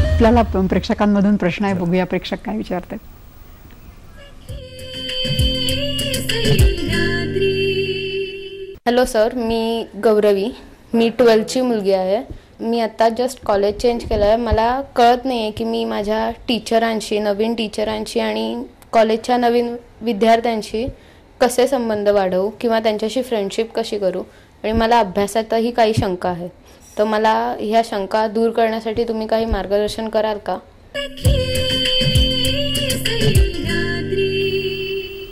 आपल्याला प्रेक्षकांमधून प्रश्न आहे, बघूया प्रेक्षक काय विचारतात. हॅलो सर, मी गौरवी, मी 12ची मुलगी आहे. मी आता जस्ट कॉलेज चेंज केलं आहे. मला कळत नाही आहे की मी माझ्या टीचरांशी, नवीन टीचरांशी आणि कॉलेजच्या नवीन विद्यार्थ्यांशी कसे संबंध वाढवू किंवा त्यांच्याशी फ्रेंडशिप कशी करू. आणि मला अभ्यासातही काही शंका आहे. तर मला ह्या शंका दूर करण्यासाठी तुम्ही काही मार्गदर्शन कराल का?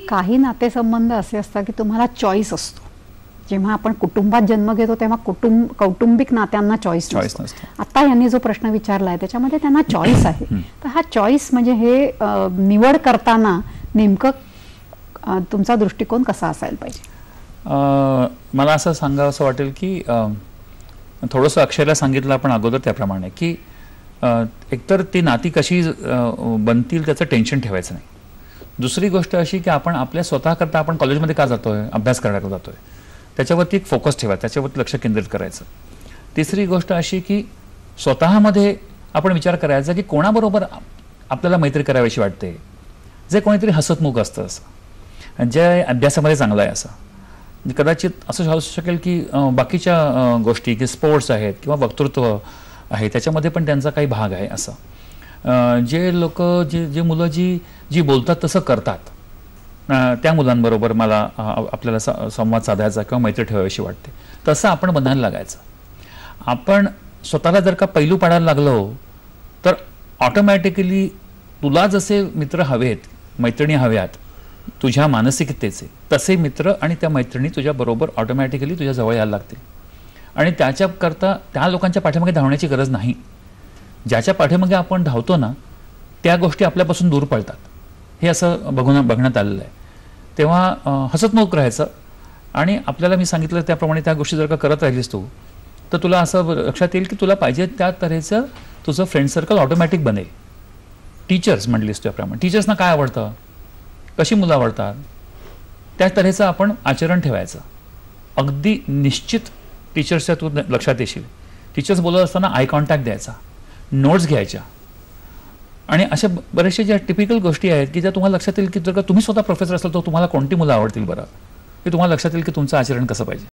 काही नातेसंबंध असे असतात की तुम्हाला चॉईस असतो. जेव्हा आपण कुटुंबात जन्म घेतो तेव्हा कौटुंबिक नात्यांना चॉईस नसतो. आता यांनी जो प्रश्न विचारलाय त्याच्यामध्ये त्यांना चॉईस आहे. तर हा चॉईस म्हणजे हे निवड करताना नेमकं तुमचा दृष्टिकोन कसा असायला पाहिजे? मला असं सांगावं असं वाटेल की थोडंसं अक्षयला सांगितलं आपण अगोदर त्याप्रमाणे की एकतर ती नाती कशी बनतील त्याचं टेन्शन ठेवायचं नाही. दुसरी गोष्ट अशी की आपण आपल्या स्वतःकरता आपण कॉलेजमध्ये का जातोय, अभ्यास करायला जातोय, त्याच्यावरती एक फोकस ठेवा, त्याच्यावरती लक्ष केंद्रित करायचं. तिसरी गोष्ट अशी की स्वतःमध्ये आपण विचार करायचा की कोणाबरोबर आपल्याला मैत्री करावीशी वाटते, जे कोणीतरी हसतमुख असतं असं, जे अभ्यासामध्ये चांगलं आहे असं. कदाचित असं असू शकेल की बाकीच्या गोष्टी की स्पोर्ट्स आहेत किंवा वक्तृत्व आहे त्याच्यामध्ये पण त्यांचा काही भाग आहे असं. जे लोक जे मुलं जी बोलतात तसं करतात त्या मुलांबरोबर मला आपल्याला संवाद साधायचा किंवा मैत्री ठेवावीशी वाटते. तसं आपण बनायला लागायचं. आपण स्वतःला जर का पैलू पाडायला लागलो तर ऑटोमॅटिकली तुला जसे मित्र हवेत, मैत्रिणी हव्यात तुझ्या मानसिकतेचे, तसे मित्र आणि त्या मैत्रिणी तुझ्या बरोबर ऑटोमॅटिकली तुझ्या जवळ यायला लागतील. आणि त्याच्याकरता त्या लोकांच्या पाठीमागे धावण्याची गरज नाही. ज्याच्या पाठीमागे आपण धावतो ना त्या गोष्टी आपल्यापासून दूर पळतात. हे असं बघण्यात आलेलं आहे. तेव्हा हसतमुख राहायचं आणि आपल्याला मी सांगितलं त्याप्रमाणे त्या गोष्टी जर का करत राहिलीस तू तर तुला असं लक्षात येईल की तुला पाहिजे त्या तऱ्हेचं तुझं फ्रेंड सर्कल ऑटोमॅटिक बनेल. टीचर्स म्हटलीस त्याप्रमाणे टीचर्सना काय आवडतं, कशी मुलं आवडतात, त्या तऱ्हेचं आपण आचरण ठेवायचं. अगदी निश्चित टीचर्सच्या तू लक्षात येशील. टीचर्स बोलत असताना आय कॉन्टॅक्ट द्यायचा, नोट्स घ्यायच्या आणि अशा बऱ्याचशा ज्या टिपिकल गोष्टी आहेत की ज्या तुम्हाला लक्षात येईल की जर का तुम्ही स्वतः प्रोफेसर असाल तर तुम्हाला कोणती मुलं आवडतील बरं, हे तुम्हाला लक्षात येईल की तुमचं आचरण कसं पाहिजे.